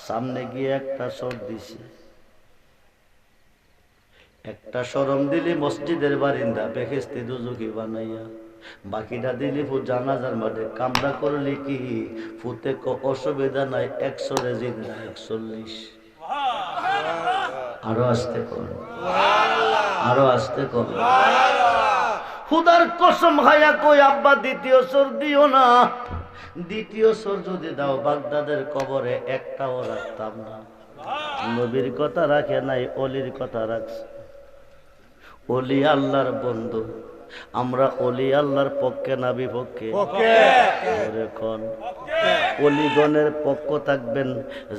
সামনে গিয়ে একটা সর দিছে, একটা শরম দিলি মসজিদের বারিন্দা বেহেশতি দুজুকি বানাইয়া, বাকিটা দিলি ফু জানাজার মাঠে কামড়া করলি কি ফুতে অসুবিধা নাই 100 রে জিন্দা 41। আরো আসতে কর, আরো আসতে কর। খুদার কসম খাইয়া কই আব্বা দ্বিতীয় সর দিও না, দ্বিতীয় সর যদি দাও বাগদাদের কবরে একটাও রাখতাম না। নবীর কথা রাখে নাই, অলির কথা রাখছে। অলি আল্লাহর বন্ধু, আমরা অলি আল্লাহর পক্ষে না বিপক্ষে? এখন অলিগণের পক্ষ থাকবেন।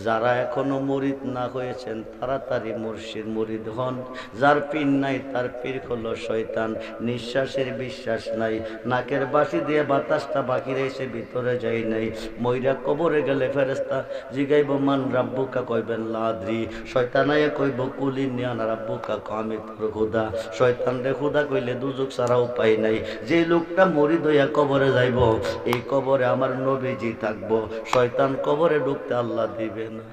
যারা এখনো মুরিদ না হয়েছেন তাড়াতাড়ি মুর্শিদ মুরিদ হন। যার পীর নাই তার পীর হলো শয়তান। নিঃশ্বাসের বিশ্বাস নাই, নাকের বাঁশি দিয়ে বাতাসটা বাকিরে এসে ভিতরে যায় নাই। মইরা কবরে গেলে ফেরেশতা জিগাইব মান রাব্বুকা, কইবেন লা আদরি। শয়তানায়ে কইব কুলি নিয়ান রাব্বুকা, আমি তোর খোদা। শয়তান রে খোদা কইলে দুজক ছাড়া উপায় নাই। যে লোকটা মুরিদ হইয়া কবরে যাইব, এই কবরে আমার নবীজি থাকবো, শয়তান কবরে ঢুকতে আল্লাহ দিবে না।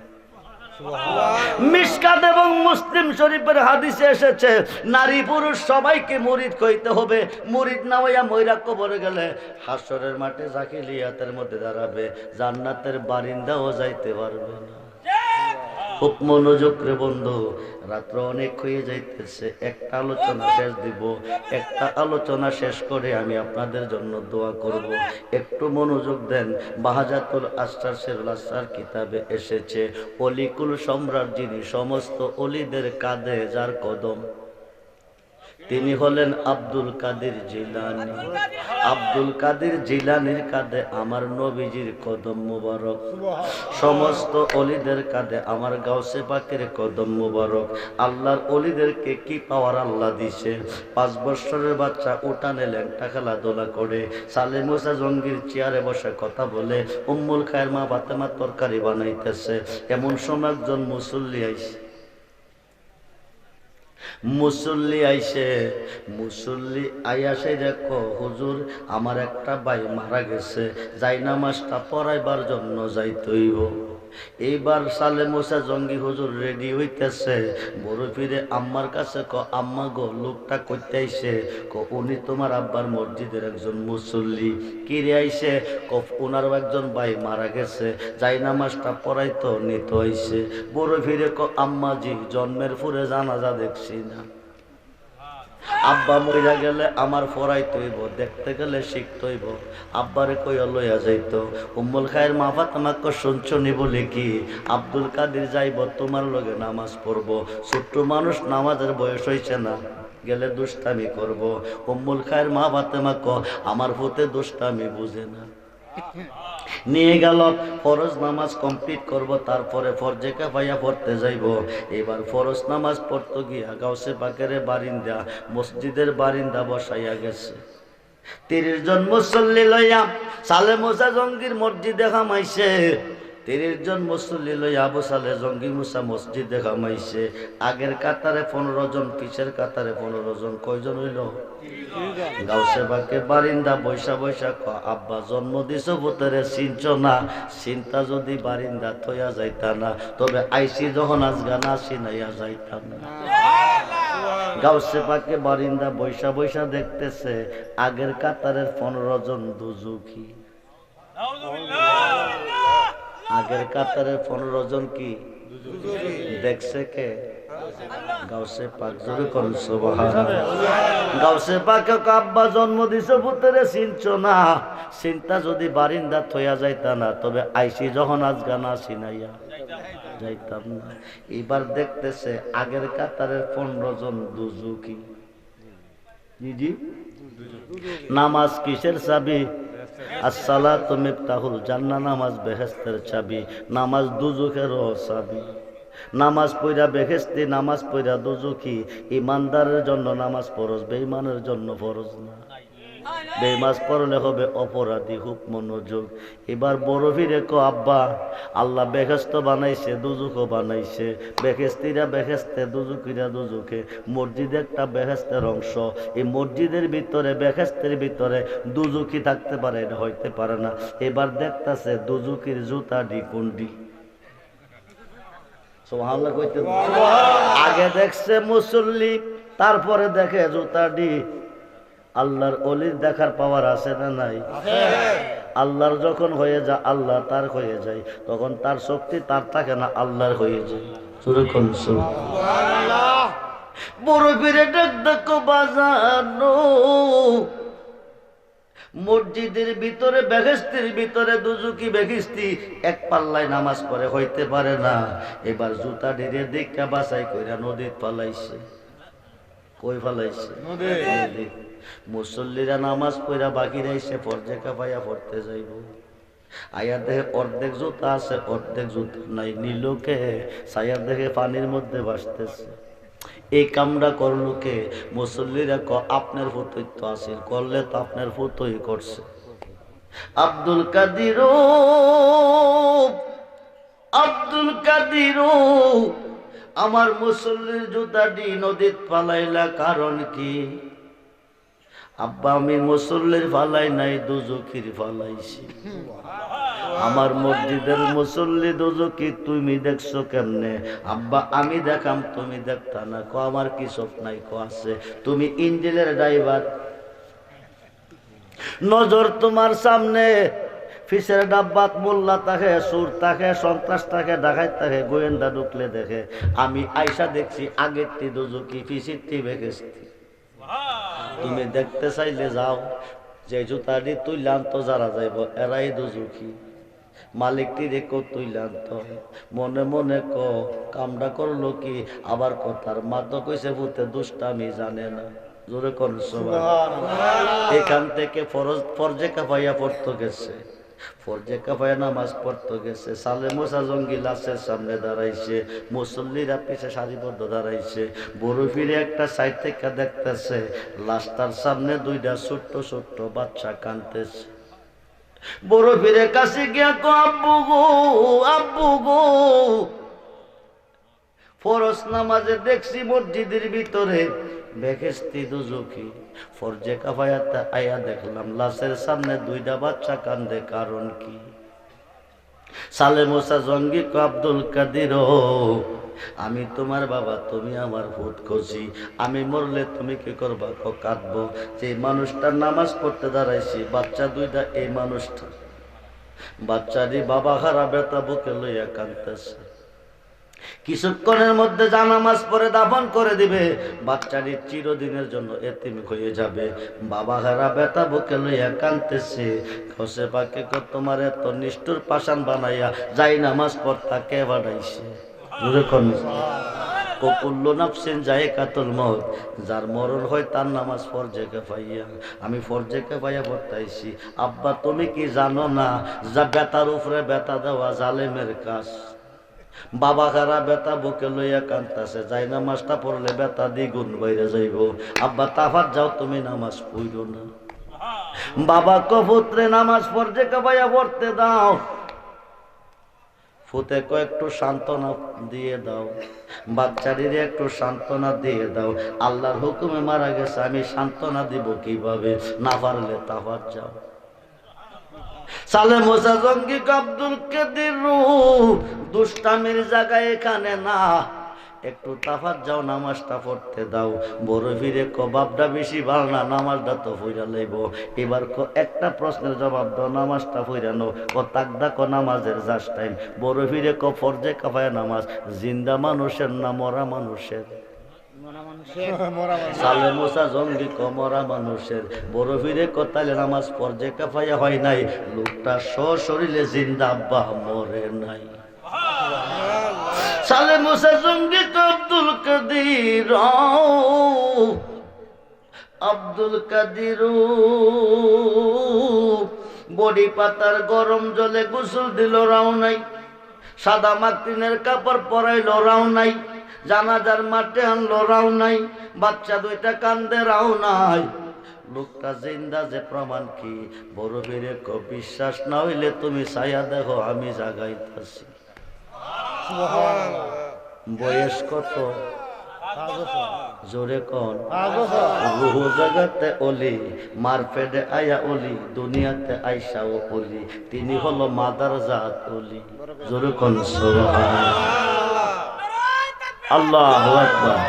মিশকাত এবং মুসলিম শরীফের হাদিসে এসেছে নারী পুরুষ সবাইকে মুরিদ কইতে হবে। মুরিদ না হইয়া মইরা কবরে গেলে হাসরের মাঠে জাকিলিয়াতের মধ্যে দাঁড়াবে, জান্নাতের বারিন্দাও যাইতে পারবে না। খুব মনোযোগ রে বন্ধু, রাত্র অনেক হয়ে যাইতেছে। একটা আলোচনা শেষ দিব, একটা আলোচনা শেষ করে আমি আপনাদের জন্য দোয়া করব। একটু মনোযোগ দেন। বাহাজাতুল আশরাফুল আসরার কিতাবে এসেছে অলিকুল সম্রাট যিনি, সমস্ত অলিদের কাঁধে যার কদম, তিনি হলেন আব্দুল কাদের জিলানী। আব্দুল কাদের জিলানীর কাঁধে আমার নবীজির কদম মুবারক। সমস্ত অলিদের কাঁধে আমার গাউসে পাকের কদম মুবারক। আল্লাহর অলিদেরকে কি পাওয়ার আল্লাহ দিছে। 5 বছরের বাচ্চা উঠানে ল্যাংটা খেলাধুলা করে, সালে মুসা জঙ্গির চেয়ারে বসে কথা বলে, উম্মুল খায়ের মা ফাতেমা তরকারি বানাইতেছে। এমন সময় একজন মুসল্লি আইছে, মুসল্লি আইসে, মুসল্লি আইয়াসে দেখো হুজুর আমার একটা ভাই মারা গেছে, যাই নামাজটা পড়াইবার জন্য যাইতেইব। এইবার সালে মুসা জঙ্গি হুজুর রেডি হইতেছে, বড় ফিরে আম্মার কাছে ক আম্মা গো লোকটা কইতে আইছে, ক উনি তোমার আব্বার মসজিদের একজন মুসল্লি। কিরে আইছে, ক উনারও একজন ভাই মারা গেছে, যাই নামাজটা পড়াইতো নিতে আইছে। বড় ফিরে ক আম্মা জি জন্মের ফুরে জানাজা দেখছি না, আব্বা মইরা গেলে আমার ফরাইতে হইব, দেখতে গেলে শিখতে হইব। আব্বারে কইয়া লইয়া যাইত। উম্মুল খায়ের মা ফাতেমাকে শুনছনি বলে কি আব্দুল কাদের যাইব তোমার লগে নামাজ পড়ব। ছোট্ট মানুষ, নামাজের বয়স হইছে না, গেলে দুষ্টামি করব। উম্মুল খায়ের মা ফাতেমাকে আমার ফুতে দুষ্টামি বুঝে না, নিয়ে গেল। ফরজ নামাজ কমপ্লিট করব, তারপরে ফরজে কিফায়া পড়তে যাইব। এবার ফরজ নামাজ পড়তে গিয়া গাউসে পাকের বারিন্দা, মসজিদের বারিন্দা বসাইয়া গেছে। 30 জন মুসল্লি লইয়া সালে মুসা জঙ্গির মসজিদে খামাইছে। 30 জন মুসল্লি লইয়া আবু সালে জঙ্গি মুসা মসজিদে খামাইছে। আগের কাতারে 15 জন, পিছের কাতারে 15 জন। কয়জন হইল? গাউসে পাকে বারিন্দা বৈশা বৈশা ক আব্বা জন্ম দিছ পুতরে চিনছ না, চিন্তা যদি বারিন্দা থইয়া যাইতা না, তবে আইসি যখন আজগা না চিনাইয়া যাইতাম না। গাউসে পাকে বারিন্দা বৈশা বৈশা দেখতেছে আগের কাতারের 15 জন দুজুকি। আগের কাতারের 15 জন কি দেখছে কে? গাউসে পাক। জোরে করুন সুবহানাল্লাহ। গাউসে পাক আব্বা জন্ম দিছ পুতরে চিনছ না, চিন্তা যদি বারিন্দা থইয়া যাইতা না, তবে আইসি যখন আজগা না চিনাইয়া যাইতাম না। এবার দেখতেছে আগের কাতারের 15 জন দুজুকি। জি জি। নামাজ কিসের চাবি? আসসালাতু মিফতাহুল জান্নাহ, নামাজ বেহেশতের চাবি। নামাজ দুজুকেরও চাবি। নামাজ পড়া বেহেশতি, নামাজ পড়া দুজুকি। ইমানদারের জন্য নামাজ ফরজ, বেঈমানের জন্য ফরজ না। বেঈমান পড়লে হবে অপরাধী। খুব মনোযোগ। এবার বড় ফিরে কো আব্বা আল্লাহ বেহেশত বানাইছে, দুজুকও বানাইছে। বেহেশতিরা বেহেশতে, দুজুকিরা দুজুকে। মসজিদ একটা বেহেশতের অংশ। এই মসজিদের ভিতরে, বেহেশতের ভিতরে দুজুকি থাকতে পারে? এটা হইতে পারে না। এবার দেখতাছে দুজুকির জুতা ডি কুন্ডি। সুবহানাল্লাহ কইতে। আগে দেখছে মুসল্লি, তারপরে দেখে জুতাডি। আল্লাহর ওলির দেখার পাওয়ার আছে না নাই? আল্লাহর যখন হয়ে যায়, আল্লাহ তার হয়ে যায়, তখন তার শক্তি তার থাকে না, আল্লাহর হয়ে যায়। বড় ফিরে ডাক দেখো বাজানো, মসজিদের ভিতরে বেহেশতের ভিতরে দুজুকি বেহেশতি এক পাল্লায় নামাজ পড়ে হইতে পারে না। এবার জুতা ঢেরে দেখা বাছাই কইরা নদীত ফালাইছে। কই ফালাইছে? নদী। মুসল্লিরা নামাজ পড়া বাকি রাইছে, ফরজে কাফায়া পড়তে যাইব। আয়া দেখে অর্ধেক জুতা আছে, অর্ধেক জুতা নাই। নীলকে ছায়া দেখে পানির মধ্যে ভাসতেছে। এই কামটা করলো কে? মুসল্লিরা আপনার ফুতই তো আসিল, করলে তো আপনার ফুতই করছে। আব্দুল কাদির, আব্দুল কাদির, আমার মুসল্লির জুতাটি নদীত ফালাইলা কারণ কি? আব্বা আমি মুসল্লির ফালাই নাই, দুজকির ফালাইছি। আমার মসজিদের মুসল্লি দুজকি, তুমি দেখছো কেমনে? আব্বা আমি দেখাম, তুমি দেখতা না। ক আমার কি সব নাই? ক আছে। তুমি ইঞ্জিনের ড্রাইভার, নজর তোমার সামনে ফিসের ডাব্বাত মোল্লা থাকে, সুর থাকে, সন্ত্রাস থাকে, ডাকাত থাকে, গোয়েন্দা ঢুকলে দেখে। আমি আয়সা দেখছি আগের তি দুজকি, ফিসির তি বেগেছি। তুমি দেখতে চাইলে যাও, যে জুতাটি তুইলাম তো যারা যাইব এরাই দুজকি। মালিকটি রেখো তুইলাম তো মনে মনে কামটা করলো কি? আবার কথার মাত্র কইছে ভূতে দুষ্টামি জানে না। জোরে কোন এখান থেকে ফরজে কাফাইয়া পড়তে গেছে, ফরজে কাফাইয়া নামাজ পড়তে গেছে। সালে মোসা জঙ্গি লাশের সামনে দাঁড়াইছে, মুসল্লিরা পিছে সারিবদ্ধ দাঁড়াইছে। বড় ফিরে একটা সাইড থেকে দেখতেছে লাশটার সামনে দুইটা ছোট্ট ছোট্ট বাচ্চা কাঁদতেছে। বড় ফিরে কাছে গিয়া কো আব্বু গো, আব্বু গো, ফরজ নামাজে দেখছি মসজিদের ভিতরে বেহেশতি দুজকি, ফরজে কাফায়াতে আয়া দেখলাম লাশের সামনে দুইটা বাচ্চা কান্দে, কারণ কি? সালে মোসা জঙ্গি কো আব্দুল কাদির, আমি তোমার বাবা, তুমি আমার ভূত খুশি, আমি মরলে তুমি কি করবা? কাঁদবো। যে মানুষটার নামাজ পড়তে দাঁড়াইছি বাচ্চা দুইটা, এই মানুষটা বাচ্চারই বাবা হারা বেতা বুকে লইয়া কাঁদতেছে। কিছুক্ষণের মধ্যে যা নামাজ পড়ে দাফন করে দিবে, বাচ্চাটি চিরদিনের জন্য এতিম হয়ে যাবে। বাবা হারা বেটা বুকে লইয়া কাঁদতেছে। খসে পাকে তোমার এত নিষ্ঠুর পাষাণ বানাইয়া যাই নামাজ পড়তা কে বানাইছে? কুল্লু নাফসিন যায়কাতুল মউত, যার মরণ হয় তার নামাজ ফরজে কিফাইয়া। আমি ফরজে কিফাইয়া পড়তাইছি। আব্বা তুমি কি জানো না, যা বেতার উপরে বেতা দেওয়া জালেমের কাজ। বাবা খারা বেতা বুকে লইয়া কান্তাছে, যাই নামাজটা পড়লে বেতা দ্বিগুণ বাইরে যাইব। আব্বা তাফাত যাও, তুমি নামাজ পড়ো না। বাবা কপুত্রে নামাজ ফরজে কিফাইয়া পড়তে দাও। ফুতে একটু সান্ত্বনা দিয়ে দাও, বাচ্চাদের একটু সান্ত্বনা দিয়ে দাও। আল্লাহর হুকুমে মারা গেছে, আমি সান্ত্বনা দিব কিভাবে? না পারলে তাফাত যাও। সালে মোসা জঙ্গি আব্দুল কাদির, দুষ্টামির জায়গায় এখানে না, একটু তাফাত যাও, নামাজটা পড়তে দাও। বড় ফিরে বাপটা বেশি ভালো না, নামাজটা তো পড়া লইব। এবার একটা প্রশ্নের জবাব দাও, নামাজটা পড়ানো তাকদা নামাজের জাস্ট টাইম। বড় ফিরে ফরজে কাফায়া নামাজ জিন্দা মানুষের না মরা মানুষের? সালে মোসা জঙ্গি মরা মানুষের। বড় ফিরে তাইলে নামাজ ফরজে কাফায়া হয় নাই, লোকটা সশরীরে জিন্দা, আব্বা মরে নাই। সালে মোসা জঙ্গি আব্দুল কাদির, আব্দুল কাদির বডি পাতার গরম জলে গোসল দিল, রাও নাই। সাদা মাকড়িনের কাপড় পরাইল, রাও নাই। জানাজার মাঠে আনলো, রাও নাই। বাচ্চা দুইটা কান্দে, রাও নাই। লোকটা জিন্দা যে প্রমাণ কি? বড় ফিরে বিশ্বাস না হইলে তুমি ছায়া দেখো, আমি জাগাইতাছি। বয়স কত? জোরে কোন? রুহু জগতে অলি, মারফেডে আয়া অলি, দুনিয়াতে আইসাও অলি, তিনি হলো মাদার জাত অলি। জোরে কোন সুবহানাল্লাহ। আল্লাহু আকবার,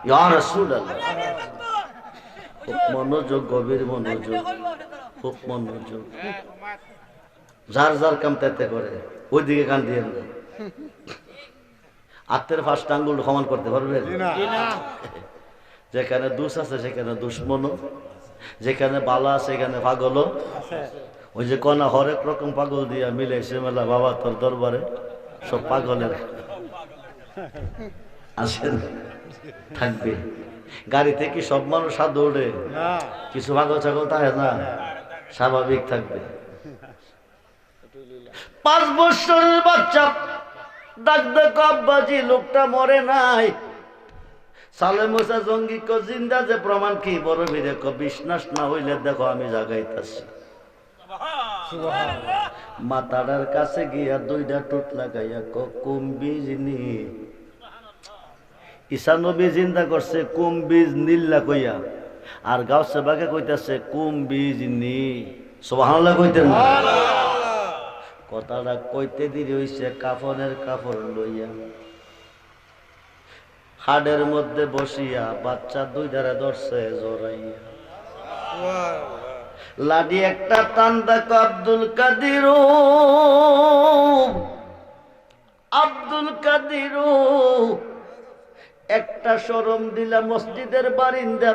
ইয়া রাসূলুল্লাহ। খুব মনোযোগ, গভীর মনোযোগ, খুব মনোযোগ। যার যার কাম তেতে করে, ওইদিকে কান দিয়ে না। আত্মের ফার্স্ট আঙ্গুল সমান করতে পারবেন? যেখানে দুষ আছে সেখানে দুশ্মন, যেখানে বালা আছে সেখানে পাগল। ওই যে কনা হরেক রকম পাগল দিয়া মিলেছে মেলা বাবা তোর দরবারে, সব পাগলের আসেন থাকবে। গাড়িতে কি সব মানুষ সাধু ওঠে? কিছু পাগল ছাগল থাকে না, স্বাভাবিক থাকবে। 5 বছরের বাচ্চা ডাক দেখো আব্বাজি, লোকটা মরে নাই। সালে মোসা জঙ্গি কো জিন্দা, যে প্রমাণ কি? বড় ভিড়ে কো বিশ্বাস না হইলে দেখো আমি জাগাইতাছি। মাতাটার কাছে গিয়া 2টা টুট লাগাইয়া কো কুম্বিজনি। ঈসা নবী জিন্দা করছে কুম্বিজ নীল্লা কইয়া, আর গাউসে বাগে কইতাছে কুম্বিজনি। সুবহানাল্লাহ কইতেন না? কথাটা কইতে দেরি হইছে, কাফনের কাপড় লইয়া হাড়ের মধ্যে বসিয়া বাচ্চা 2টারে ধরছে জড়াইয়া। লাডি একটা টান দেখো আব্দুল কাদির, আব্দুল কাদির একটা শরম দিলা মসজিদের বারিন্দা,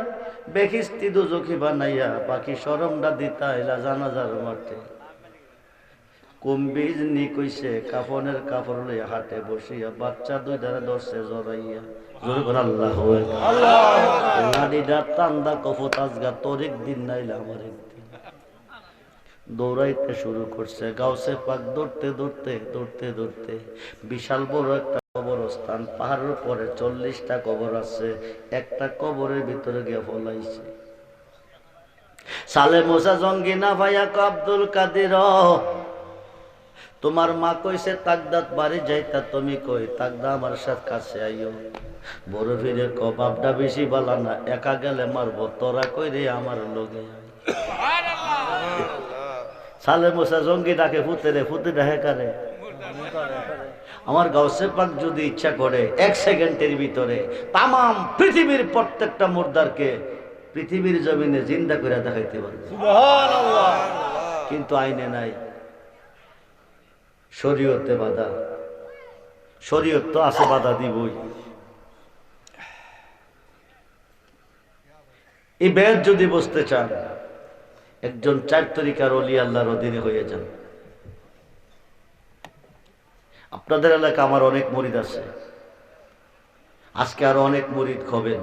বেখিস্তি দুজখি বানাইয়া বাকি শরমটা দিতা এলা জানাজার মাঠে। কুম্বিজ নি কইছে কাফনের কাপড় লইয়া হাটে বসিয়া বাচ্চা 2টারে ধরছে জড়াইয়া। জোরে করে আল্লাহু আকবার। লাডিটা টান্দা কফত আজগা তোর একদিন নাইলে আমার একদিন। দৌড়াইতে শুরু করছে। গাউসে পাক দৌড়তে দৌড়তে দৌড়তে দৌড়তে বিশাল বড় একটা কবরস্থান, পাহাড়ের উপরে 40টা কবর আছে, একটা কবরের ভিতরে গিয়ে ফলাইছে। সালে মোসা জঙ্গি না ভাইয়া কো আব্দুল কাদির, তোমার মা কইছে তাকদাত বাড়ি যাইতা, তুমি কই তাকদা আমার সাথে কাছে আইও। বড় ফিরে ক বাপটা বেশি বালা না, একা গেলে মারবো, তোরা কই রে আমার লগে। সালে মোসা জঙ্গি ডাকে ফুতে রে, ফুতে ডাকে কারে? আমার গাউসে পাক যদি ইচ্ছা করে 1 সেকেন্ডের ভিতরে তামাম পৃথিবীর প্রত্যেকটা মুর্দারকে পৃথিবীর জমিনে জিন্দা করে দেখাইতে পারবে। সুবহানাল্লাহ। কিন্তু আইনে নাই, শরীয়তে বাধা। শরীয়ত তো আছে, বাধা দিবই। এই বেদ যদি বুঝতে চান, একজন 4 তরিকার ওলি আল্লাহর অধীনে হয়ে যান। আপনাদের এলাকা আমার অনেক মুরিদ আছে, আজকে আরো অনেক মুরিদ হবেন।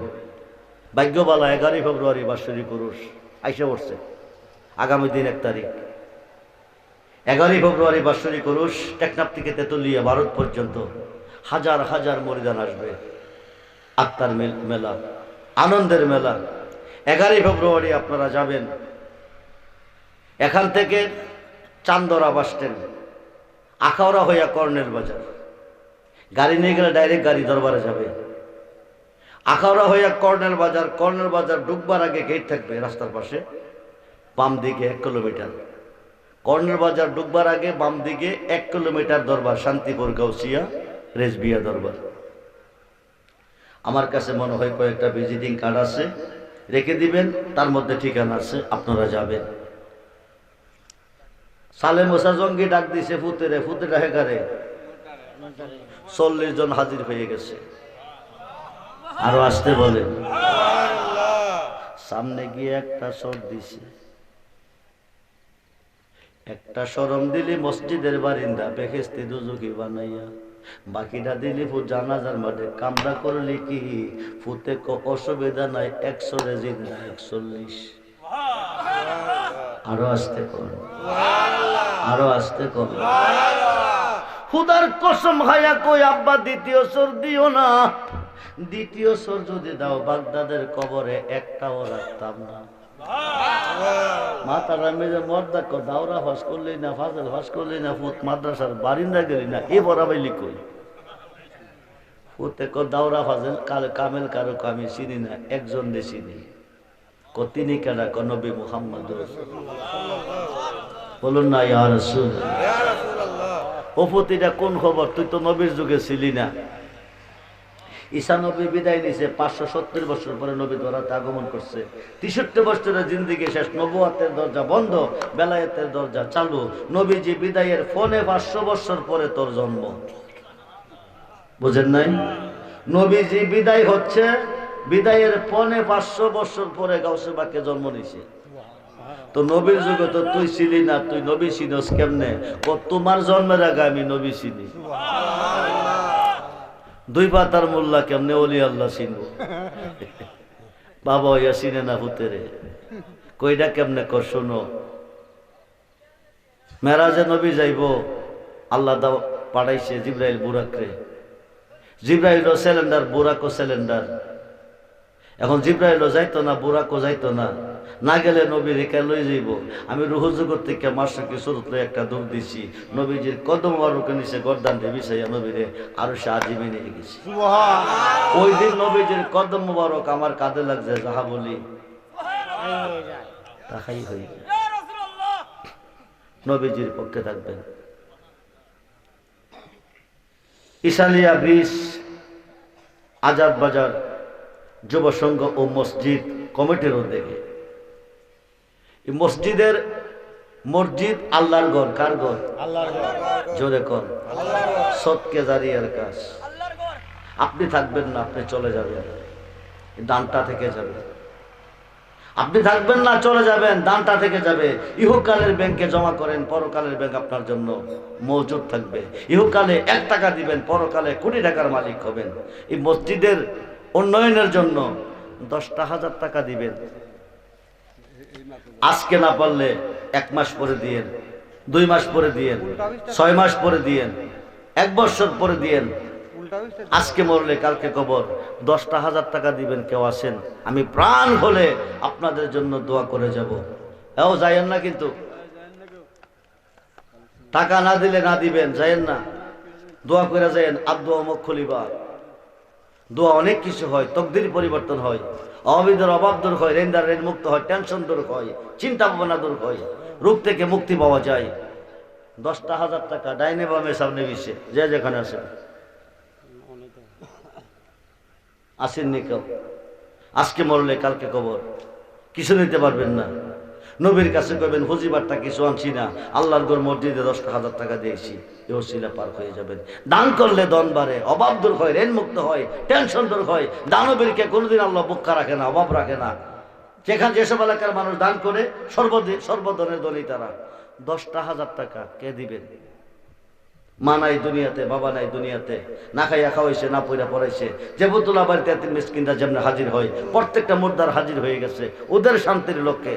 ভাগ্যবালা 11 ফেব্রুয়ারি বাৎসরিক উরুস আইসা পড়ছে, আগামী দিন 1 তারিখ। 11 ফেব্রুয়ারি বাৎসরিক উরুস, টেকনাফ থেকে তেতুলিয়া ভারত পর্যন্ত হাজার হাজার মুরিদান আসবে। আত্মার মেলা, আনন্দের মেলা। 11 ফেব্রুয়ারি আপনারা যাবেন এখান থেকে চান্দরা বাস স্ট্যান্ড, আখাউড়া হইয়া কর্নেল বাজার। গাড়ি নিয়ে গেলে ডাইরেক্ট গাড়ি দরবারে যাবে। আখাউড়া হইয়া কর্নেল বাজার, কর্নেল বাজার ঢুকবার আগে গেট থাকবে রাস্তার পাশে, বাম দিকে 1 কিলোমিটার। কর্নেল বাজার ঢুকবার আগে বাম দিকে 1 কিলোমিটার দরবার, শান্তিপুর গাউসিয়া রেজবিয়া দরবার। আমার কাছে মনে হয় কয়েকটা ভিজিটিং কার্ড আছে, রেখে দিবেন, তার মধ্যে ঠিকানা আছে, আপনারা যাবেন। সালে মোসা জঙ্গি ডাক দিছে ফুতে রে, ফুতে ডাকে কারে? 40 জন হাজির হয়ে গেছে। আরো আসতে বলেন। সামনে গিয়ে একটা সর দিছে, একটা শরম দিলি মসজিদের বারিন্দা, বেহেশতি দুজকি বানাইয়া। বাকিটা দিলি ফু জানাজার মাঠে, কামড়া করলি কি ফুতে কো অসুবিধা নাই, 100 রে জিন্দা 41। আরো আসতে কর, আরো আসতে কর। খুদার কসম খাইয়া কই আব্বা দ্বিতীয় সর দিও না। দ্বিতীয় সর যদি দাও বাগদাদের কবরে একটাও রাখতাম না। মাতারা মেজে মর্দা কো দাওরা ফাঁস করলি না, ফাজল ফাঁস করলি না, ফুত মাদ্রাসার বারিন্দা গেলি না, এ বরাবাইলি কই। ফুতে কো দাওরা ফাজল কাল কামেল কারো আমি চিনি না, একজন দে চিনি। কো তিনি কেডা? কো নবী মুহাম্মদ বলুন না ইয়া রাসূলুল্লাহ। ও ফুতিটা কোন খবর? তুই তো নবীর যুগে ছিলি না। ঈসা নবী বিদায় নিছে 570 বছর পরে নবী ধরাতে আগমন করছে। 63 বছরের জিন্দেগি শেষ, নবুয়তের দরজা বন্ধ, বেলায়েতের দরজা চালু। নবীজি বিদায়ের ফোনে 500 বছর পরে তোর জন্ম। বুঝেন নাই? নবীজি বিদায় হচ্ছে, বিদায়ের পনে 500 বছর পরে গাউসে পাকে জন্ম নিছে। তো নবীর যুগে তো তুই ছিলি না, তুই নবী চিনস কেমনে? তোমার জন্মের আগে আমি নবী চিনি। দুই পাতার মোল্লা কেমনে ওলি আল্লাহ চিনব? বাবা ইয়া চিনে না ভূতেরে, কইটা কেমনে কর শোনো। মেরাজে নবী যাইব, আল্লাহ দা পাঠাইছে জিব্রাইল বুরাকরে। জিব্রাইলও সিলিন্ডার, বুরাকও সিলিন্ডার। এখন জিব্রাইলও যাইতো না, বুরাকও যাইতো না, না গেলে নবী রেখা লই যাইব। আমি রুহুল জগৎ থেকে মাসকে সুরত একটা দৌড় দিছি, নবীজির কদম বারুকে নিচে গর্দান দিয়ে বিছাইয়া নবীরে আরো সে আজিমে নিয়ে গেছি। ওই দিন নবীজির কদম মুবারক আমার কাঁধে লাগছে, যাহা বলি তাহাই হয়ে যায়। নবীজির পক্ষে থাকবেন। ইসালিয়া ব্রিজ, আজাদ বাজার যুব সংঘ ও মসজিদ কমিটির উদ্যোগে এই মসজিদের মসজিদ আল্লাহর ঘর। কার ঘর? আল্লাহর ঘর। জোরে কর। সদকে জারিয়ার কাজ। আপনি থাকবেন না, আপনি চলে যাবেন, দানটা থেকে যাবে। আপনি থাকবেন না, চলে যাবেন, দানটা থেকে যাবে। ইহকালের ব্যাংকে জমা করেন, পরকালের ব্যাংক আপনার জন্য মজুদ থাকবে। ইহকালে 1 টাকা দিবেন, পরকালে কোটি টাকার মালিক হবেন। এই মসজিদের উন্নয়নের জন্য 10,000 টাকা দিবেন। আজকে না পারলে 1 মাস পরে দিয়েন, 2 মাস পরে দিয়েন, 6 মাস পরে দিয়েন, 1 বছর পরে দিয়েন। আজকে মরলে কালকে কবর। 10,000 টাকা দিবেন। কেউ আসেন, আমি প্রাণ হলে আপনাদের জন্য দোয়া করে যাব। এও যাইয়েন না, কিন্তু টাকা না দিলে না দিবেন, যাইয়েন না, দোয়া করে যাইয়েন। আদুয়া মুখলিবা, দোয়া অনেক কিছু হয়, তকদির পরিবর্তন হয়, অবিদের অভাব দূর হয়, রেন্দার ঋণ মুক্ত হয়, টেনশন দূর হয়, চিন্তা ভাবনা দূর হয়, রোগ থেকে মুক্তি পাওয়া যায়। 10,000 টাকা ডাইনে বামে সামনে বিশ্বে যে যেখানে আসেন, আসেননি কেউ। আজকে মরলে কালকে কবর, কিছু নিতে পারবেন না। নবীর কাছে কইবেন হুজিবারটা কিছু আনছি না, আল্লাহর ঘর মসজিদে 10,000 টাকা দিয়েছি, এ ওসিলা পার হয়ে যাবেন। দান করলে ধন বাড়ে, অভাব দূর হয়, ঋণ মুক্ত হয়, টেনশন দূর হয়। দানবীরকে কোনোদিন আল্লাহ বুক্কা রাখে না, অভাব রাখে না। যেখানে যেসব এলাকার মানুষ দান করে সর্বধনের ধনী তারা। 10,000 টাকা কে দিবেন? মা নাই দুনিয়াতে, বাবা নাই দুনিয়াতে, না খাইয়া খাওয়াইছে, না পয়রা পড়াইছে। যে বোতলা বাড়িতে এতিম মিসকিনরা যেমন হাজির হয়, প্রত্যেকটা মুর্দার হাজির হয়ে গেছে ওদের শান্তির লক্ষ্যে।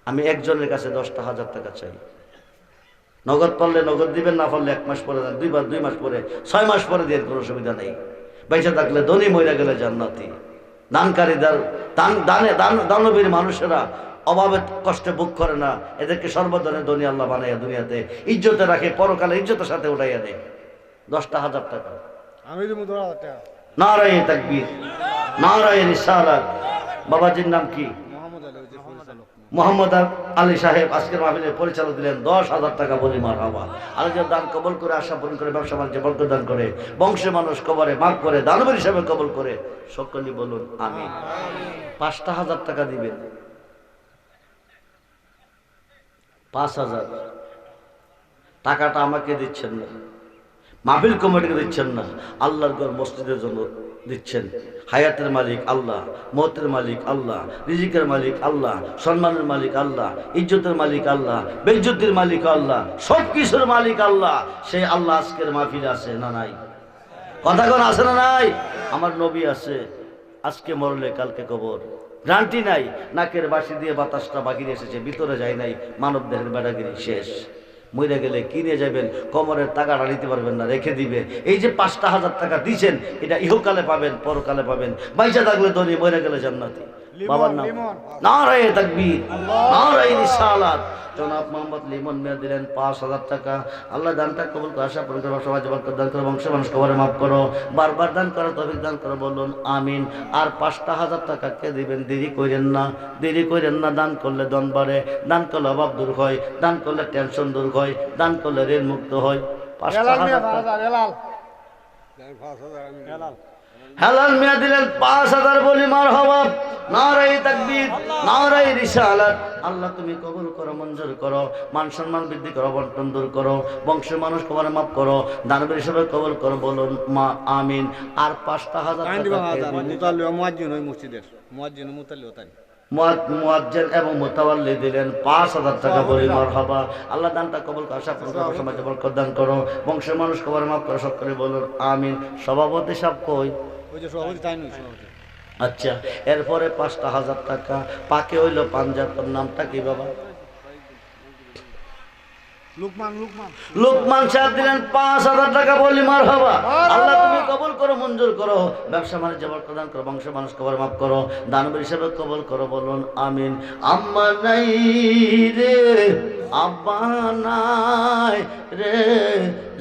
আমি একজনের কাছে 10,000 টাকা চাই। নগদ পারলে নগদ দিবেন, না পারলে 1 মাস পরে দেন, 2 মাস পরে, 6 মাস পরে দিয়ে কোনো সুবিধা নেই। বেঁচে থাকলে ধনী, মইরা গেলে জান্নাতি। দানকারীদের দানবীর মানুষেরা অভাবে কষ্টে বুক করে না, এদেরকে সর্বধনের ধনী আল্লাহ বানাইয়া দুনিয়াতে ইজ্জতে রাখে, পরকালে ইজ্জতের সাথে উঠাইয়া দেয়। 10,000 টাকা। নারায়ে তাকবীর, নারায়ে রিসালাত। বাবাজির নাম কি? মোহাম্মদ আলী সাহেব আজকের মাহফিলের পরিচালক দিলেন 10,000 টাকা। বলি মারহাবা। আল্লাহ দান কবুল করে, আশা পূরণ করে, ব্যবসা বাণিজ্য বরকত দান করে, বংশের মানুষ কবরে মাফ করে, দানবীর হিসাবে কবুল করে। সকলে বলুন আমিন। 5,000 টাকা দিবেন। 5,000 টাকাটা আমাকে দিচ্ছেন না, মাহফিল কমিটিকে দিচ্ছেন না, আল্লাহর ঘর মসজিদের জন্য দিচ্ছেন। হায়াতের মালিক আল্লাহ, মৌতের মালিক আল্লাহ, রিজিকের মালিক আল্লাহ, সম্মানের মালিক আল্লাহ, ইজ্জতের মালিক আল্লাহ, বেইজ্জতির মালিক আল্লাহ, সব কিছুর মালিক আল্লাহ। সেই আল্লাহ আজকের মাহফিলে আছে না নাই? কথা কোন আছে না নাই? আমার নবী আছে। আজকে মরলে কালকে কবর, গ্যারান্টি নাই। নাকের বাঁশি দিয়ে বাতাসটা বাহিরে এসেছে, ভিতরে যায় নাই। মানব দেহের বেড়াগিরি শেষ। মরে গেলে কিনে যাবেন, কোমরের টাকাটা নিতে পারবেন না, রেখে দিবে। এই যে 5,000 টাকা দিচ্ছেন, এটা ইহকালে পাবেন, পরকালে পাবেন। বাইচা থাকলে ধনী, মরে গেলে জান্নাতি। বাবার নাম নারায়ে তাকবীর, নারায়ে রিসালাত। জনাব মোহাম্মদ লিমন মিয়া দিলেন 5,000 টাকা। আল্লাহ দানটা কবুল করে, আশা পূরণ করে, সমাজে বরকত দান করো, বংশ মানুষ কবরে মাফ করো, বারবার দান করো, তৌফিক দান করো, বলুন আমিন। আর 5,000 টাকা কে দিবেন? দেরি করেন না, দেরি করেন না। দান করলে ধন বাড়ে, দান করলে অভাব দূর হয়, দান করলে টেনশন দূর হয়, দান করলে ঋণ মুক্ত হয়। 5,000 টাকা হেলাল মিয়া দিলেন 5000 বলি মারহাবা। নারায়ে তাকবীর, নারায়ে রিসালাত। আল্লাহ তুমি কবুল করো, মঞ্জুর করো, মান সম্মান বৃদ্ধি করো, বন্টন দূর করো, বংশের মানুষ কবরে মাফ করো, দানবীর হিসেবে কবুল করো, বলুন মা আমিন। আর 5,000 টাকা মুয়াজ্জিন ওই মসজিদের মুয়াজ্জিন মুতাল্লি ওতারি মুয়াজ্জিন এবং মুতাওয়াল্লি দিলেন 5000 টাকা বলি মারহাবা। আল্লাহ দানটা কবুল করো, আশা পূরণ করো, সমাজে বরকত দান করো, বংশের মানুষ কবরে মাফ করো, সকলে বলুন আমিন। সভাপতি সাহেব কই? ওই যে সভাপতি তাই নয় সভাপতি। আচ্ছা, এরপরে 5,000 টাকা পাকে হইল পাঞ্জাব। তোর নামটা কি বাবা? লুকমান সাহেব দিলেন 5,000 টাকা বলি মারহাবা। আল্লাহ তুমি কবুল করো, মঞ্জুর করো, ব্যবসা বাণিজ্য বরকত দান করো, বংশ মানুষ কবর মাফ করো, দানবীর হিসেবে কবুল করো, বলুন আমিন। আম্মা নাই রে, আব্বা নাই রে,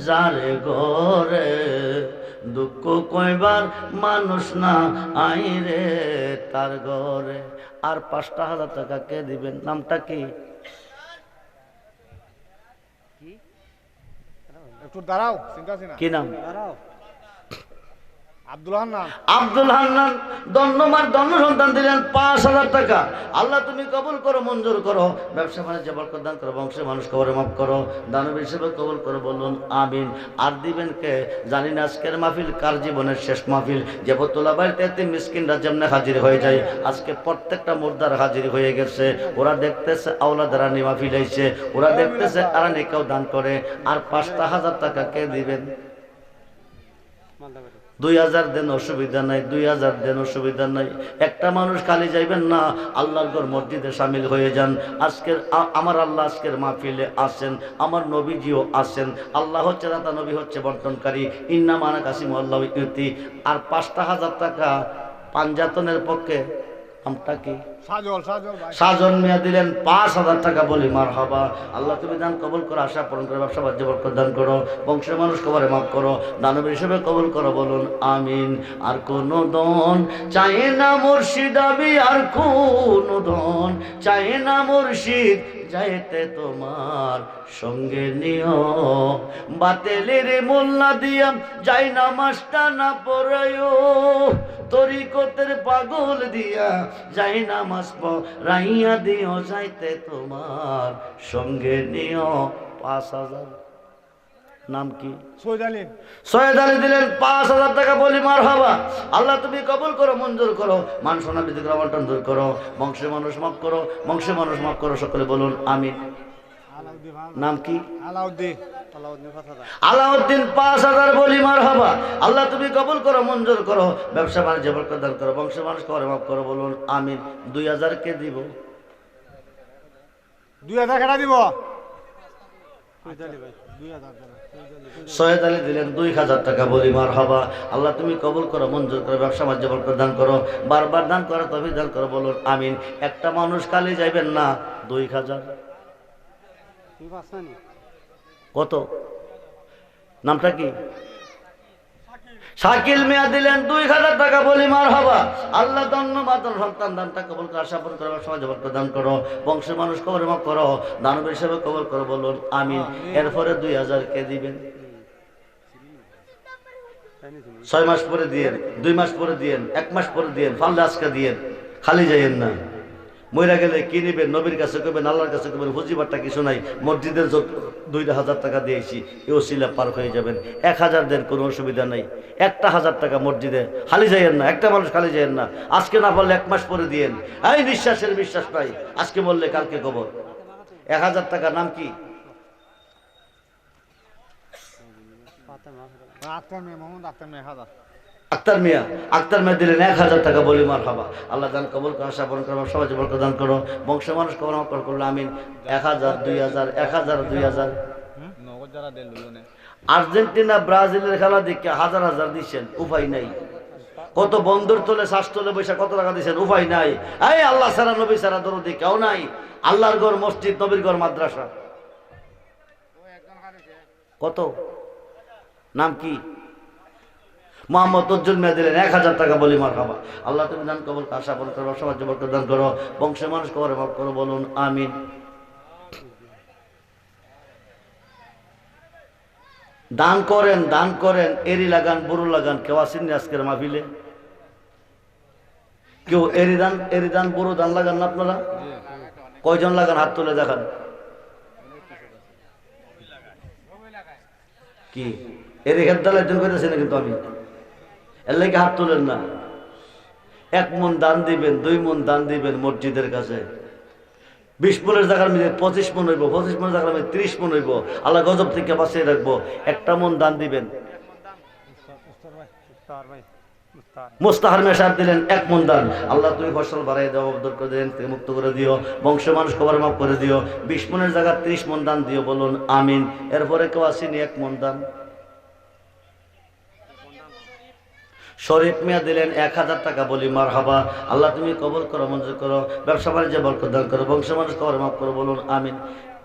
যারে ঘরে দুঃখ কইবার মানুষ না আই রে তার ঘরে। আর 5,000 টাকা কে দিবেন? নামটা কি? একটু দাঁড়াও, চিন্তা আছে না। কি নাম? দাঁড়াও। আব্দুল হান্নান। আব্দুল হান্নান দন্নমার দন্ন সন্তান দিলেন 5,000 টাকা। আল্লাহ তুমি কবুল করো, মঞ্জুর করো, ব্যবসা বাণিজ্য বরকত দান করো, বংশের মানুষ কবরে মাফ করো, দানবীর হিসেবে কবুল করো, বলুন আমিন। আর দিবেন কে জানি না। আজকের মাহফিল কার জীবনের শেষ মাহফিল। যে বোতলা বাড়িতে এতে মিসকিনরা যেমনে হাজির হয়ে যায়, আজকে প্রত্যেকটা মুর্দার হাজির হয়ে গেছে। ওরা দেখতেছে আওলাদারা মাহফিল আইছে, ওরা দেখতেছে আর কেউ দান করে। আর 5,000 টাকা কে দিবেন? 2,000 দেন, অসুবিধা নাই, 2,000 দেন, অসুবিধা নাই। একটা মানুষ খালি যাইবেন না, আল্লাহর ঘর মসজিদে শামিল হয়ে যান। আজকের আমার আল্লাহ আজকের মাহফিলে আসেন, আমার নবীজিও আসেন। আল্লাহ হচ্ছে দাতা, নবী হচ্ছে বন্টনকারী। ইন্না মানা কাসিমু আল্লাহ ইউতি। আর 5,000 টাকা পাঞ্জাতনের পক্ষে নামটা কি? সাজন মিয়া দিলেন 5,000 টাকা বলি মারহাবা। আল্লাহ তুমি দান কবুল করো, আশা পূরণ করো, ব্যবসা বাণিজ্য বরকত দান করো, বংশের মানুষ কবরে মাফ করো, দানবীর হিসেবে কবুল করো, বলুন আমিন। আর কোন দন চাই না মুর্শিদ আমি, আর কোন দন চাই না মুর্শিদ, যাইতে তোমার সঙ্গে নিও, বাতেলের মোল্লা দিয়া যাই না মাস্টা না পড়ায়ও, তরিকতের পাগল দিয়া যাই না মাস রাইয়া দিও, যাইতে তোমার সঙ্গে নিও। 5,000। নাম কি? সৈয়দ আলী দিলেন 5,000 টাকা বলি মারহাবা। আল্লাহ তুমি কবুল করো, মঞ্জুর করো, মান সোনা বৃদ্ধি করো, বন্টন দূর করো, বংশের মানুষ মাফ করো, বংশের মানুষ মাফ করো, সকলে বলুন আমিন। নাম কি? আলাউদ্দিন 5,000 বলি মারহাবা। আল্লাহ তুমি কবুল করো, মঞ্জুর করো, ব্যবসা বাণিজ্য বরকত দান করো, বংশের মানুষ কবরে মাফ করো, বলুন আমিন। 2,000 কে দিব? 2,000 টাকা দিব। সৈয়দ আলী দিলেন 2,000 টাকা বলি মারহাবা। আল্লাহ তুমি কবুল করো, মঞ্জুর করো, ব্যবসা বাণিজ্য বরকত দান করো, বারবার দান করো, তৌফিক দান করো, বলুন আমিন। একটা মানুষ খালি যাইবেন না, 2,000। কত? নামটা কি? শাকিল মিয়া দিলেন 2,000 টাকা বলি মারহাবা। আল্লাহ ধন্যবাদ, সন্তান দানটা কবুল করো, আশা পূরণ করো, সমাজে বরকত দান করো, বংশের মানুষ কবরে মাফ করো, দানবীর হিসেবে কবুল করো, বলুন আমিন। এরপরে 2,000 কে দিবেন? 6 মাস পরে দিয়েন, 2 মাস পরে দিয়েন, 1 মাস পরে দিয়েন, ফাললে আজকে দিয়েন, খালি যাইয়েন না। মইরা গেলে কি নিবেন? নবীর কাছে কইবেন, আল্লাহর কাছে কইবেন, হুজিবারটা কিছু নাই, মসজিদের 2,000 টাকা দিয়েছি, এই ওসিলা পার হয়ে যাবেন। 1,000 দেন, কোনো অসুবিধা নাই। 1,000 টাকা মসজিদে খালি যাইয়েন না, একটা মানুষ খালি যাইয়েন না। আজকে না পারলে 1 মাস পরে দিয়েন। এই নিঃশ্বাসের বিশ্বাস নাই, আজকে বললে কালকে কবর। 1,000 টাকা। নাম কি? আক্তার মিয়া। আক্তার মিয়া দিলেন 1,000 টাকা বলি মারহাবা। আল্লাহ দান কবুল করো, আশা পূরণ করো, সমাজে বরকত দান করো, বংশের মানুষ কবর মাফ করো, আমিন। 1,000, 2,000, 1,000, 2,000। আর্জেন্টিনা ব্রাজিলের খেলা দেখে হাজার হাজার দিচ্ছেন, উপায় নাই। কত বন্দর তোলে, শ্বাস তোলে, বৈশা কত টাকা দিচ্ছেন, উপায় নাই। এই আল্লাহ ছাড়া, নবী ছাড়া দরদি কেউ নাই। আল্লাহর ঘর মসজিদ, নবীর ঘর মাদ্রাসা। কত? নাম কি? মোহাম্মদ উজ্জ্বল মিয়া দিলেন 1,000 টাকা বলি মারহাবা। আল্লাহ তুমি দান কবুল করো, আশা পূরণ করো, সমাজ বরকত দান করো, বংশের মানুষ কবরে মাফ করো, বলুন আমিন। দান করেন, এরি লাগান, বুড়ো লাগান। কেউ আসেননি আজকের মাহফিলে? কেউ এরি দান বুড়ো দান লাগান না আপনারা? কয়জন লাগান? হাত তুলে দেখান। কি এরি খেত দাল একজন করেছে না? কিন্তু আমি এর লাগে হাত তুলেন না। 1 মণ দান দিবেন, 2 মণ দান দিবেন মসজিদের কাছে। 20 মণের জায়গার মধ্যে 25 মণ হইব, 25 মণের জায়গার মধ্যে 30 মণ হইব। আল্লাহ গজব থেকে বাঁচিয়ে রাখবো। 1টা মণ দান দিবেন। মোস্তাহার মেশার দিলেন 1 মণ দান। আল্লাহ তুমি ফসল বাড়াই দাও, অবদর করে দেন, থেকে মুক্ত করে দিও, বংশ মানুষ খবর মাফ করে দিও। 20 মণের জায়গা 30 মণ দান দিও, বলুন আমিন। এরপরে কেউ আসেনি 1 মণ দান? শরীফ মিয়া দিলেন 1000 টাকা, বলি মারহাবা। আল্লাহ তুমি কবুল করো, মঞ্জুর করো, ব্যবসা বাণিজ্য বরকত দান করো, বংশ মানুষ খবর মাফ করো, বলুন আমিন।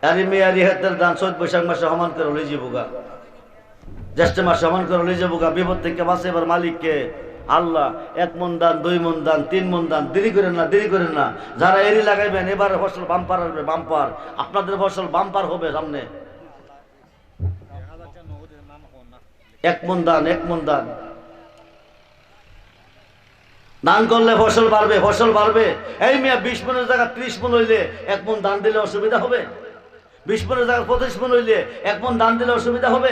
আরি মিয়া রিহাতের দান চৈত বৈশাখ মাসে সমান করে লই যাবুগা, জ্যেষ্ঠ মাসে সমান করে লই যাবুগা। বিপদ থেকে বাঁচে এবার মালিককে আল্লাহ। 1 মণ দান, 2 মণ দান, 3 মণ দান। দেরি করেন না, দেরি করেন না। যারা এরি লাগাইবেন এবার ফসল বাম্পার আসবে, বাম্পার। আপনাদের ফসল বাম্পার হবে সামনে। 1 মণ দান, 1 মণ দান। দান করলে ফসল বাড়বে, ফসল বাড়বে। এই মিয়া 20 মণের জায়গা 30 মণ হইলে 1 মণ দান দিলে অসুবিধা হবে? 20 মণের জায়গা 25 মণ হইলে 1 মণ দান দিলে অসুবিধা হবে?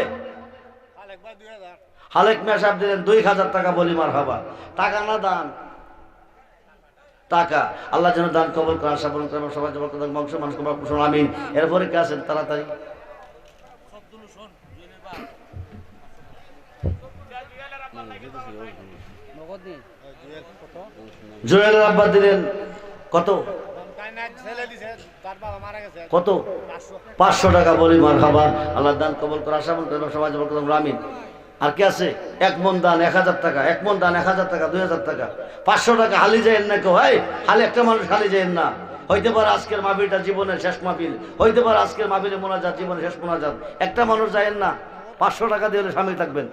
হালেক মিয়া সাহেব দিলেন 2000 টাকা, বলি মারহাবা। টাকা না দান? টাকা। আল্লাহ যেন দান কবুল করে, আশা পূরণ করে, সবাই জবর করে, বংশ মানুষ কবর পোষণ আমিন। এরপরে কে আছেন তাড়াতাড়ি? জুয়েলের আব্বা দিলেন কত? কত? 500 টাকা, বলি মারহাবা। আল্লাহ দান কবুল করে, আশা পূরণ করে, সবাই জবর করে আমিন। আর কি আছে? 1 মণ দান 1000 টাকা, 1 মণ দান 1000 টাকা, 2000 টাকা, 500 টাকা। হালি যাইেন না কেউ, এই হালি একটা মানুষ খালি যাইেন না। হইতে পারে আজকের মাহফিলটা জীবনের শেষ মাহফিল, হইতে পারে আজকের মাহফিলে মোনাজাত জীবনের শেষ মোনাজাত। একটা মানুষ যাইেন না। 500 টাকা দিয়ে সামিল থাকবেন।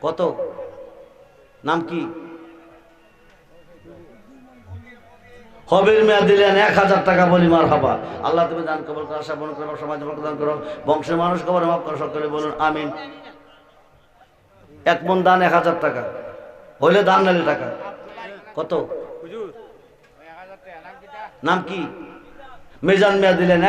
কত? নাম কি? হবির মিয়া দিলেন 1000 টাকা, বলি মারহাবা। আল্লাহ তুমি দান কবুল করো, আশা পূরণ করো, সমাজ দান করো, বংশের মানুষ খবর মাফ করো, সকলে বলুন আমিন। 1 মণ দান 1000 টাকা হইলে দান নালে টাকা। কত? নাম কি? মিজান মিয়া দিলেন